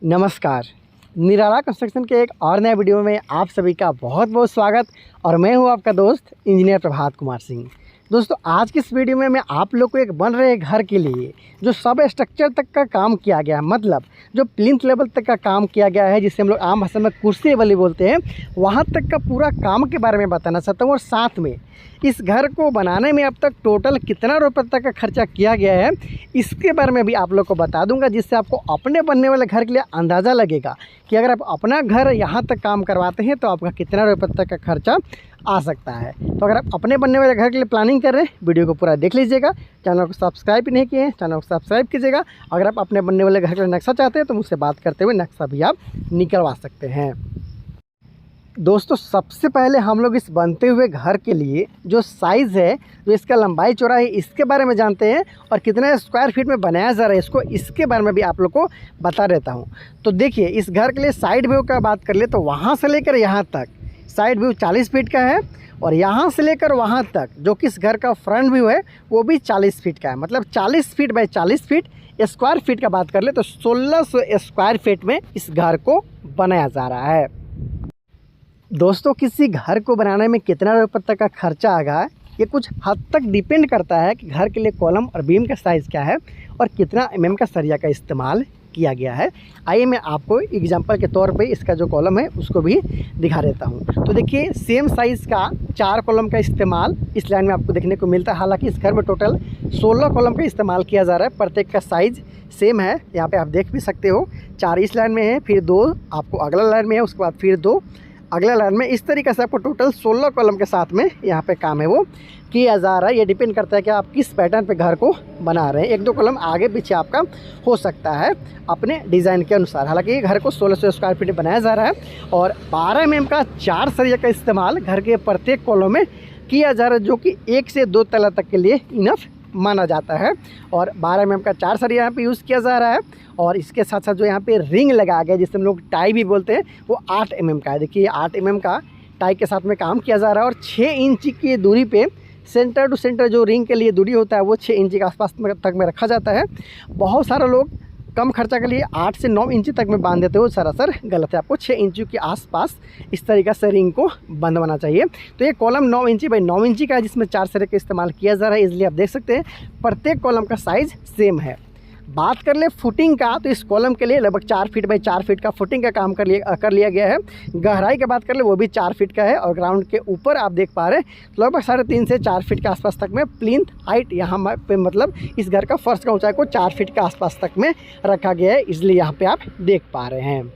नमस्कार। निराला कंस्ट्रक्शन के एक और नए वीडियो में आप सभी का बहुत बहुत स्वागत। और मैं हूं आपका दोस्त इंजीनियर प्रभात कुमार सिंह। दोस्तों, आज की इस वीडियो में मैं आप लोग को एक बन रहे घर के लिए जो सब स्ट्रक्चर तक का काम किया गया है, मतलब जो प्लिंथ लेवल तक का काम किया गया है, जिसे हम लोग आम भाषा में कुर्सी वाली बोलते हैं, वहाँ तक का पूरा काम के बारे में बताना चाहता हूँ। और साथ में इस घर को बनाने में अब तक टोटल कितना रुपये तक का खर्चा किया गया है, इसके बारे में भी आप लोग को बता दूंगा, जिससे आपको अपने बनने वाले घर के लिए अंदाज़ा लगेगा कि अगर आप अपना घर यहाँ तक काम करवाते हैं तो आपका कितना रुपये तक का खर्चा आ सकता है। तो अगर आप अपने बनने वाले घर के लिए प्लानिंग कर रहे हैं, वीडियो को पूरा देख लीजिएगा। चैनल को सब्सक्राइब भी नहीं किए हैं, चैनल को सब्सक्राइब कीजिएगा। अगर आप अपने बनने वाले घर के लिए नक्शा चाहते हैं तो मुझसे बात करते हुए नक्शा भी आप निकलवा सकते हैं। दोस्तों, सबसे पहले हम लोग इस बनते हुए घर के लिए जो साइज़ है, जो इसका लंबाई चौड़ाई है, इसके बारे में जानते हैं। और कितना स्क्वायर फीट में बनाया जा रहा है इसको, इसके बारे में भी आप लोग को बता देता हूँ। तो देखिए, इस घर के लिए साइड व्यू का बात कर ले तो वहाँ से लेकर यहाँ तक साइड व्यू 40 फीट का है। और यहाँ से लेकर वहाँ तक जो कि इस घर का फ्रंट व्यू है वो भी 40 फीट का है। मतलब 40 feet by 40 feet. Square feet का बात कर ले तो 1600 स्क्वायर फीट में इस घर को बनाया जा रहा है। दोस्तों, किसी घर को बनाने में कितना रुपये तक का खर्चा आएगा, ये कुछ हद तक डिपेंड करता है कि घर के लिए कॉलम और बीम का साइज़ क्या है और कितना mm का सरिया का इस्तेमाल किया गया है। आइए मैं आपको एग्जांपल के तौर पे इसका जो कॉलम है उसको भी दिखा देता हूँ। तो देखिए, सेम साइज़ का 4 कॉलम का इस्तेमाल इस लाइन में आपको देखने को मिलता है। हालांकि इस घर में टोटल 16 कॉलम का इस्तेमाल किया जा रहा है। प्रत्येक का साइज़ सेम है, यहाँ पे आप देख भी सकते हो। 4 इस लाइन में है, फिर 2 आपको अगला लाइन में है, उसके बाद फिर 2 अगला लाइन में। इस तरीके से आपको टोटल 16 कॉलम के साथ में यहाँ पे काम है वो किया जा रहा है। ये डिपेंड करता है कि आप किस पैटर्न पे घर को बना रहे हैं। 1-2 कॉलम आगे पीछे आपका हो सकता है अपने डिज़ाइन के अनुसार। हालांकि ये घर को 1600 स्क्वायर फीट में बनाया जा रहा है और 12 mm का 4 सरिया का इस्तेमाल घर के प्रत्येक कॉलम में किया जा रहा है, जो कि 1 से 2 तला तक के लिए इनफ माना जाता है। और 12 mm का 4 सरिया यहाँ पे यूज़ किया जा रहा है। और इसके साथ साथ जो यहाँ पे रिंग लगा गया, जिसे हम लोग टाई भी बोलते हैं, वो 8 mm का है। देखिए, 8 mm का टाई के साथ में काम किया जा रहा है। और 6 इंच की दूरी पे सेंटर टू सेंटर जो रिंग के लिए दूरी होता है वो 6 इंच के आसपास तक में रखा जाता है। बहुत सारे लोग कम खर्चा के लिए 8 से 9 इंच तक में बांध देते हो, सरासर गलत है। आपको 6 इंच के आसपास इस तरीक़े से रिंग को बंधवाना चाहिए। तो ये कॉलम 9 इंची बाई 9 इंची का है, जिसमें 4 सरे का इस्तेमाल किया जा रहा है। इसलिए आप देख सकते हैं प्रत्येक कॉलम का साइज़ सेम है। बात कर ले फुटिंग का, तो इस कॉलम के लिए लगभग 4 फीट बाई 4 फीट का फुटिंग का काम कर लिया गया है। गहराई की बात कर ले वो भी 4 फीट का है। और ग्राउंड के ऊपर आप देख पा रहे हैं लगभग 3.5 से 4 फीट के आसपास तक में प्लिंथ हाइट यहाँ पे, मतलब इस घर का फर्श का ऊंचाई को 4 फीट के आसपास तक में रखा गया है। इसलिए यहाँ पे आप देख पा रहे हैं।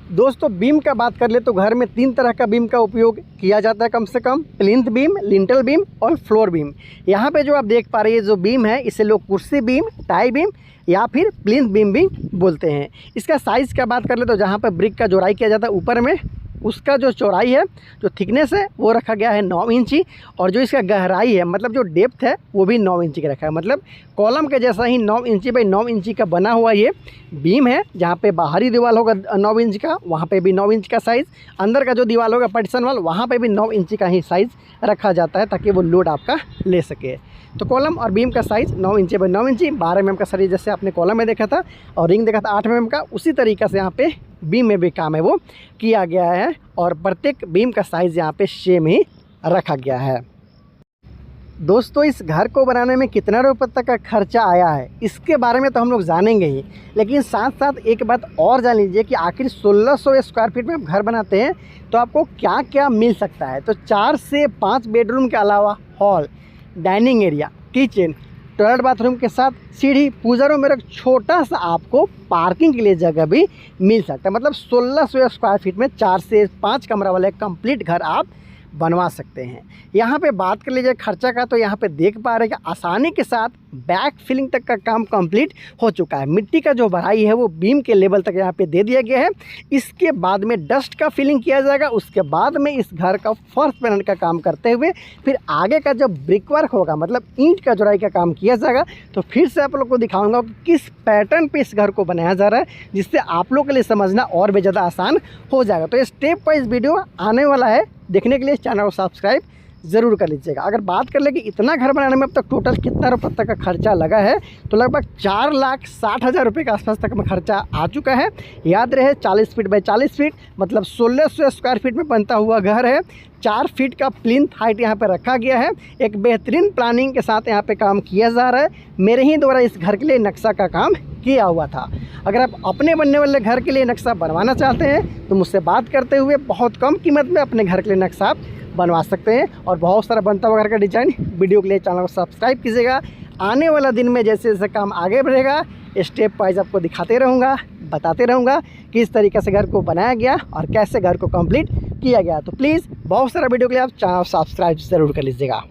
दोस्तों, बीम का बात कर ले तो घर में 3 तरह का बीम का उपयोग किया जाता है कम से कम। प्लिंथ बीम, लिंटल बीम और फ्लोर बीम। यहाँ पे जो आप देख पा रहे हैं जो बीम है, इसे लोग कुर्सी बीम, टाई बीम या फिर प्लिंथ बीम भी बोलते हैं। इसका साइज़ का बात कर ले तो जहाँ पर ब्रिक का जोड़ाई किया जाता है ऊपर में, उसका जो चौड़ाई है, जो थिकनेस है, वो रखा गया है 9 इंची। और जो इसका गहराई है, मतलब जो डेप्थ है, वो भी 9 इंची का रखा है। मतलब कॉलम के जैसा ही 9 इंची बाई 9 इंची का बना हुआ ये बीम है। जहाँ पे बाहरी दीवार होगा 9 इंच का, वहाँ पे भी 9 इंच का साइज़। अंदर का जो दीवार होगा पार्टीशन वाल, वहाँ पे भी 9 इंची का ही साइज़ रखा जाता है, ताकि वो लोड आपका ले सके। तो कॉलम और बीम का साइज़ 9 इंची बाई 9 इंची। 12 mm का सरिया जैसे आपने कॉलम में देखा था और रिंग देखा था 8 mm का, उसी तरीक़े से यहाँ पे बीम में भी काम है वो किया गया है। और प्रत्येक बीम का साइज़ यहाँ पे सेम ही रखा गया है। दोस्तों, इस घर को बनाने में कितना रुपये तक का खर्चा आया है, इसके बारे में तो हम लोग जानेंगे ही, लेकिन साथ साथ एक बात और जान लीजिए कि आखिर 1600 स्क्वायर फीट में आप घर बनाते हैं तो आपको क्या क्या मिल सकता है। तो 4 से 5 बेडरूम के अलावा hall, dining area, kitchen, toilet bathroom के साथ सीढ़ी, पूजा रूम में एक छोटा सा आपको पार्किंग के लिए जगह भी मिल सकता है। मतलब 1600 स्क्वायर फीट में 4 से 5 कमरा वाले कंप्लीट घर आप बनवा सकते हैं। यहाँ पे बात कर लीजिए खर्चा का, तो यहाँ पे देख पा रहे हैं कि आसानी के साथ बैक फिलिंग तक का काम कंप्लीट हो चुका है। मिट्टी का जो भराई है वो बीम के लेवल तक यहाँ पे दे दिया गया है। इसके बाद में डस्ट का फिलिंग किया जाएगा। उसके बाद में इस घर का फर्स्ट पैनल का काम करते हुए फिर आगे का जब ब्रिक वर्क होगा, मतलब ईंट का जोड़ाई का काम किया जाएगा, तो फिर से आप लोग को दिखाऊंगा कि किस पैटर्न पे इस घर को बनाया जा रहा है, जिससे आप लोग के लिए समझना और भी ज़्यादा आसान हो जाएगा। तो स्टेप वाइज वीडियो आने वाला है, देखने के लिए चैनल को सब्सक्राइब ज़रूर कर लीजिएगा। अगर बात कर ले कि इतना घर बनाने में अब तक टोटल कितना रुपये तक का खर्चा लगा है, तो लगभग 4,60,000 रुपये के आसपास तक में खर्चा आ चुका है। याद रहे 40 फीट बाई 40 फीट मतलब 1600 स्क्वायर फीट में बनता हुआ घर है। 4 फीट का प्लिंथ हाइट यहाँ पर रखा गया है। एक बेहतरीन प्लानिंग के साथ यहाँ पे काम किया जा रहा है। मेरे ही द्वारा इस घर के लिए नक्शा का काम किया हुआ था। अगर आप अपने बनने वाले घर के लिए नक्शा बनवाना चाहते हैं तो मुझसे बात करते हुए बहुत कम कीमत में अपने घर के लिए नक्शा आप बनवा सकते हैं। और बहुत सारा बनता हुआ घर का डिज़ाइन वीडियो के लिए चैनल को सब्सक्राइब कीजिएगा। आने वाला दिन में जैसे जैसे काम आगे बढ़ेगा स्टेप वाइज आपको दिखाते रहूँगा, बताते रहूँगा किस तरीके से घर को बनाया गया और कैसे घर को कंप्लीट किया गया। तो प्लीज़ बहुत सारा वीडियो के लिए आप चैनल सब्सक्राइब ज़रूर कर लीजिएगा।